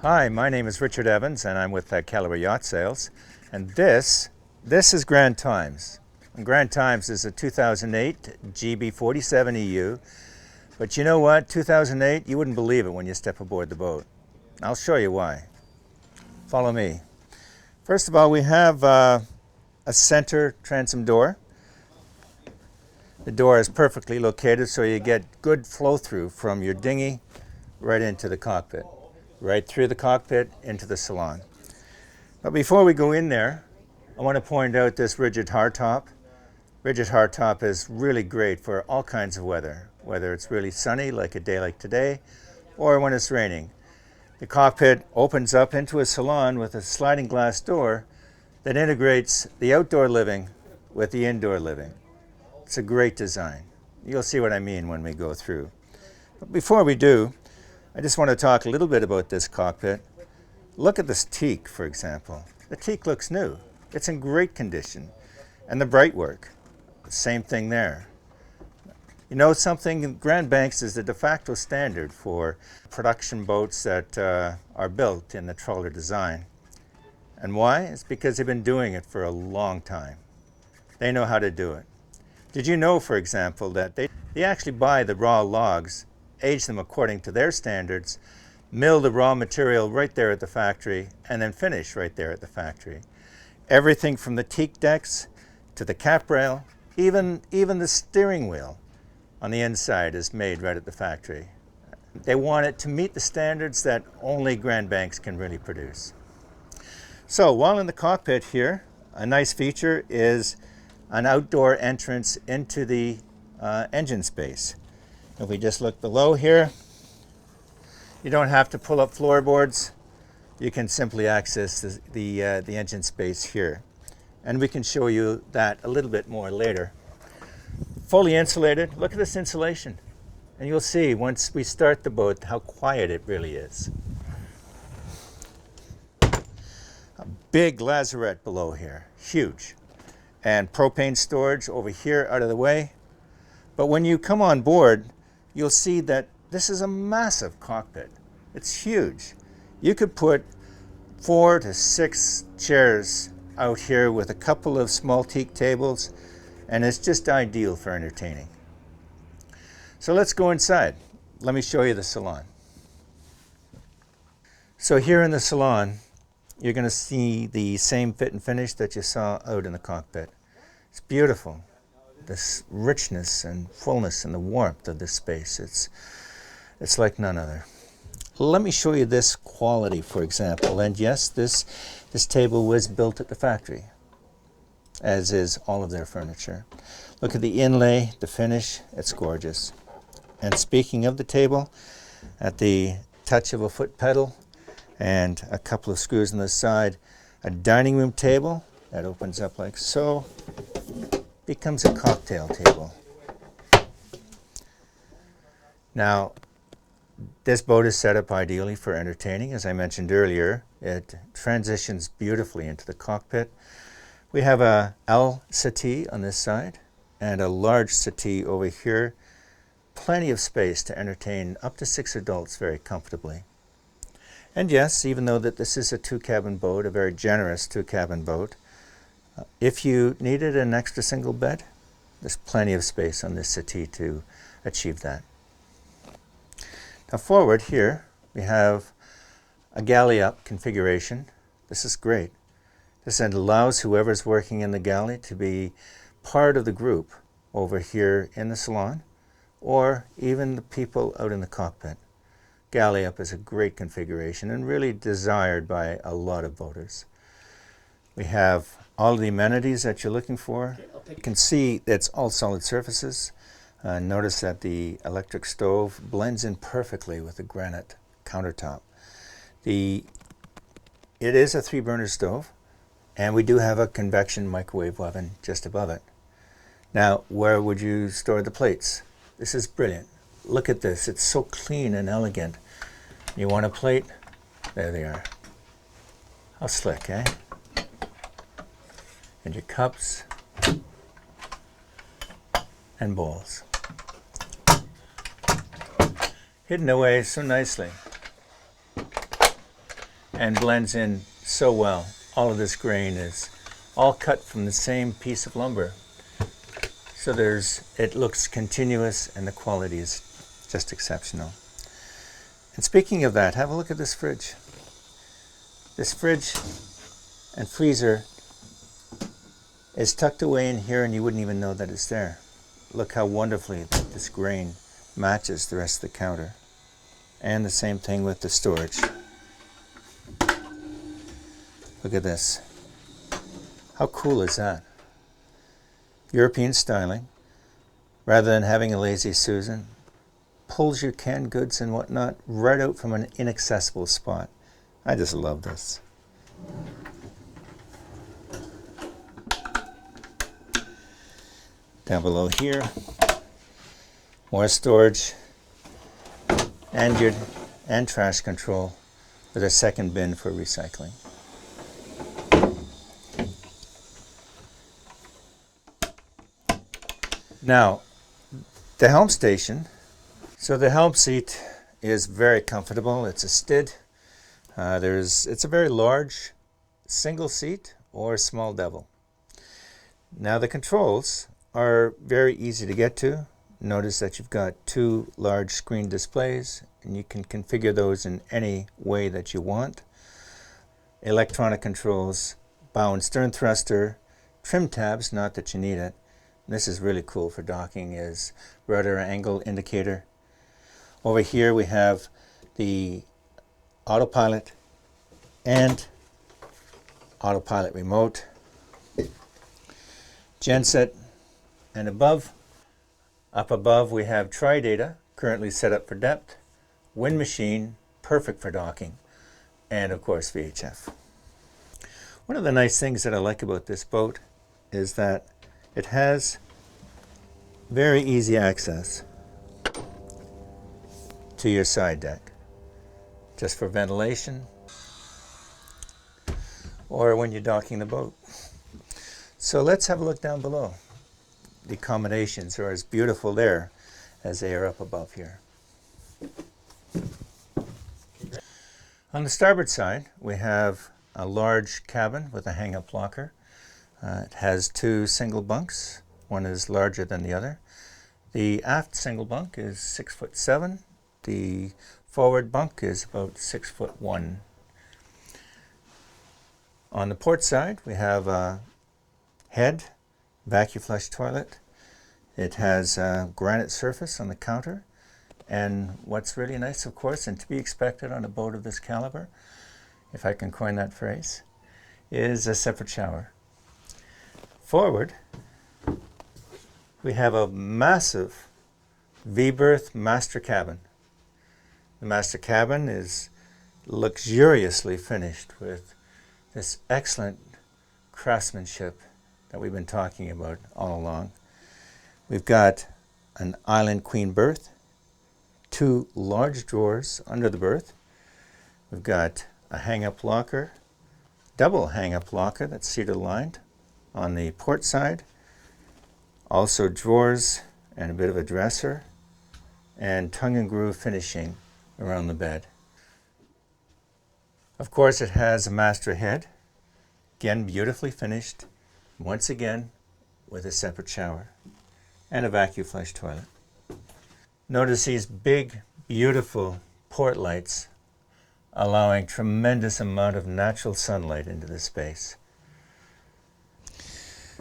Hi, my name is Richard Evans and I'm with Calibre Yacht Sales. And this is Grand Times. And Grand Times is a 2008 GB47 EU. But you know what? 2008, you wouldn't believe it when you step aboard the boat. I'll show you why. Follow me. First of all, we have a center transom door. The door is perfectly located so you get good flow through from your dinghy right into the cockpit. Right through the cockpit into the salon. But before we go in there, I want to point out this rigid hardtop. Rigid hardtop is really great for all kinds of weather, whether it's really sunny like a day like today, or when it's raining. The cockpit opens up into a salon with a sliding glass door that integrates the outdoor living with the indoor living. It's a great design. You'll see what I mean when we go through. But before we do, I just want to talk a little bit about this cockpit. Look at this teak, for example. The teak looks new. It's in great condition. And the brightwork, same thing there. You know something? Grand Banks is the de facto standard for production boats that are built in the trawler design. And why? It's because they've been doing it for a long time. They know how to do it. Did you know, for example, that they actually buy the raw logs, age them according to their standards, mill the raw material right there at the factory, and then finish right there at the factory. Everything from the teak decks to the cap rail, even the steering wheel on the inside is made right at the factory. They want it to meet the standards that only Grand Banks can really produce. So while in the cockpit here, a nice feature is an outdoor entrance into the engine space. If we just look below here, you don't have to pull up floorboards. You can simply access the engine space here. And we can show you that a little bit more later. Fully insulated. Look at this insulation. And you'll see once we start the boat how quiet it really is. A big lazarette below here. Huge. And propane storage over here out of the way. But when you come on board, you'll see that this is a massive cockpit. It's huge. You could put 4 to 6 chairs out here with a couple of small teak tables, and it's just ideal for entertaining. So let's go inside. Let me show you the salon. So here in the salon, you're going to see the same fit and finish that you saw out in the cockpit. It's beautiful. This richness and fullness and the warmth of this space, it's like none other. Let me show you this quality, for example. And yes, this table was built at the factory, as is all of their furniture. Look at the inlay, the finish, it's gorgeous. And speaking of the table, at the touch of a foot pedal and a couple of screws on the side, a dining room table that opens up like so, becomes a cocktail table. Now, this boat is set up ideally for entertaining. As I mentioned earlier, it transitions beautifully into the cockpit. We have a L settee on this side and a large settee over here. Plenty of space to entertain up to 6 adults very comfortably. And yes, even though that this is a 2-cabin boat, a very generous 2-cabin boat, if you needed an extra single bed, there's plenty of space on this settee to achieve that. Now forward here, we have a galley up configuration. This is great. This allows whoever's working in the galley to be part of the group over here in the salon, or even the people out in the cockpit. Galley up is a great configuration and really desired by a lot of boaters. We have all of the amenities that you're looking for. You can see it's all solid surfaces. Notice that the electric stove blends in perfectly with the granite countertop. It is a 3-burner stove, and we do have a convection microwave oven just above it. Now, where would you store the plates? This is brilliant. Look at this. It's so clean and elegant. You want a plate? There they are. How slick, eh? And your cups and bowls. Hidden away so nicely. and blends in so well. All of this grain is all cut from the same piece of lumber. So it looks continuous and the quality is just exceptional. And speaking of that, have a look at this fridge. This fridge and freezer is tucked away in here and you wouldn't even know that it's there. Look how wonderfully this grain matches the rest of the counter. And the same thing with the storage. Look at this. How cool is that? European styling. Rather than having a lazy Susan, pulls your canned goods and whatnot right out from an inaccessible spot. I just love this. Down below here, more storage and trash control with a second bin for recycling. Now, the helm station. So the helm seat is very comfortable. It's a Stid. It's a very large single seat or small devil. Now the controls are very easy to get to. Notice that you've got two large screen displays and you can configure those in any way that you want. Electronic controls, bow and stern thruster, trim tabs, not that you need it. This is really cool for docking, is rudder angle indicator. Over here we have the autopilot and autopilot remote, genset, and up above we have tri-data, currently set up for depth, wind machine, perfect for docking, and of course VHF. One of the nice things that I like about this boat is that it has very easy access to your side deck, just for ventilation or when you're docking the boat. So let's have a look down below. The accommodations are as beautiful there as they are up above here. On the starboard side, we have a large cabin with a hang-up locker. It has two single bunks. One is larger than the other. The aft single bunk is 6'7". The forward bunk is about 6'1". On the port side, we have a head vacuum flush toilet. It has a granite surface on the counter. And what's really nice, of course, and to be expected on a boat of this caliber, if I can coin that phrase, is a separate shower. Forward, we have a massive V-berth master cabin. The master cabin is luxuriously finished with this excellent craftsmanship that we've been talking about all along. We've got an island queen berth, two large drawers under the berth. We've got a hang-up locker, double hang-up locker that's cedar lined on the port side. Also drawers and a bit of a dresser and tongue and groove finishing around the bed. Of course, it has a master head, again beautifully finished, once again with a separate shower and a vacuum flush toilet. Notice these big, beautiful port lights allowing tremendous amount of natural sunlight into the space.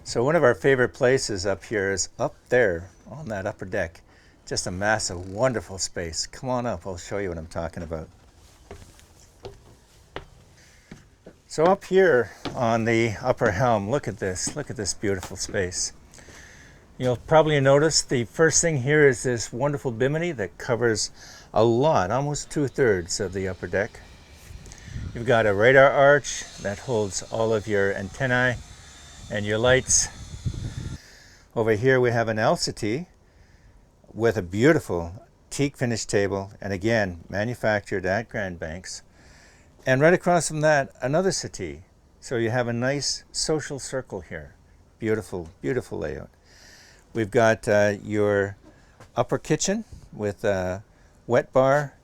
So one of our favorite places up here is up there on that upper deck. Just a massive, wonderful space. Come on up, I'll show you what I'm talking about. So up here on the upper helm, look at this beautiful space. You'll probably notice the first thing here is this wonderful bimini that covers a lot, almost 2/3 of the upper deck. You've got a radar arch that holds all of your antennae and your lights. Over here we have an L settee with a beautiful teak finish table, and again manufactured at Grand Banks. And right across from that, another settee. So you have a nice social circle here. Beautiful, beautiful layout. We've got your upper kitchen with a wet bar,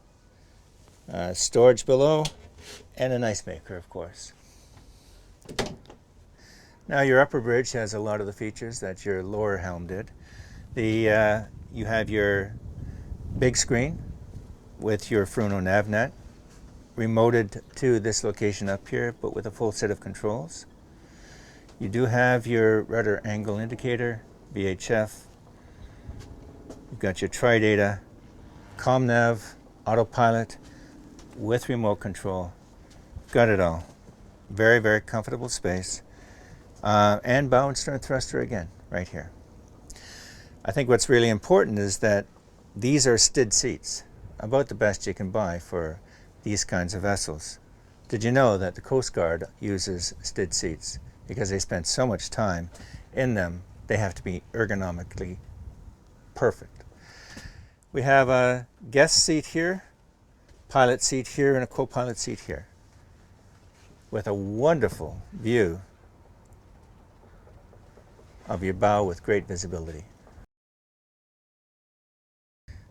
storage below, and an ice maker, of course. Now your upper bridge has a lot of the features that your lower helm did. You have your big screen with your Fruno NavNet, remoted to this location up here, but with a full set of controls. You do have your rudder angle indicator, VHF. You've got your tri-data, ComNav, autopilot with remote control. Got it all. Very, very comfortable space. And bow and stern thruster again, right here. I think what's really important is that these are STID seats, about the best you can buy for these kinds of vessels. Did you know that the Coast Guard uses STID seats? Because they spend so much time in them, they have to be ergonomically perfect. We have a guest seat here, pilot seat here, and a co-pilot seat here, with a wonderful view of your bow with great visibility.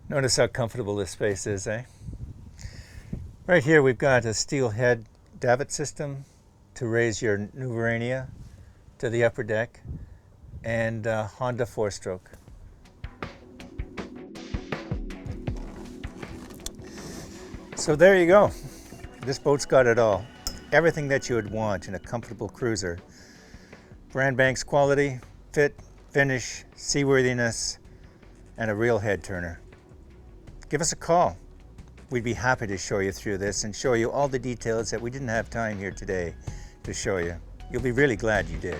Notice how comfortable this space is, eh? Right here we've got a steel head davit system to raise your new Verania to the upper deck, and Honda 4-stroke. So there you go. This boat's got it all. Everything that you would want in a comfortable cruiser. Brand Banks quality, fit, finish, seaworthiness, and a real head turner. Give us a call. We'd be happy to show you through this and show you all the details that we didn't have time here today to show you. You'll be really glad you did.